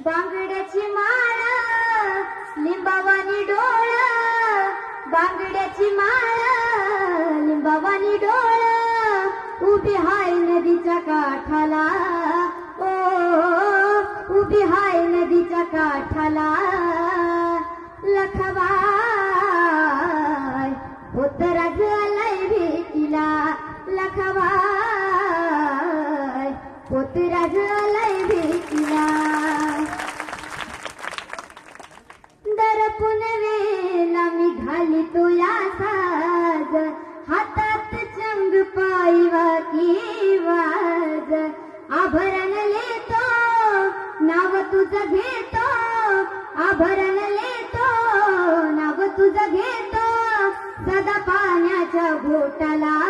बांगड्याची माळ लिंबावानी डोळ, बांगड्याची माळ लिंबावानी डोळ, उभी हाय नदीच्या काठाला, ओ उभी हाय नदीच्या काठाला. लखबाय पोतराज आलाय भेटीला, लखबाय पोतराज आलाय भेटीला. दरपुन वेला मी घालितो या साज, हातात चंग पायी वाकी वाज. आभरण लेतो नाव तुझं घेतो, आभरण लेतो नाव तुझं घेतो, सदा पाण्याच्या घोटाला.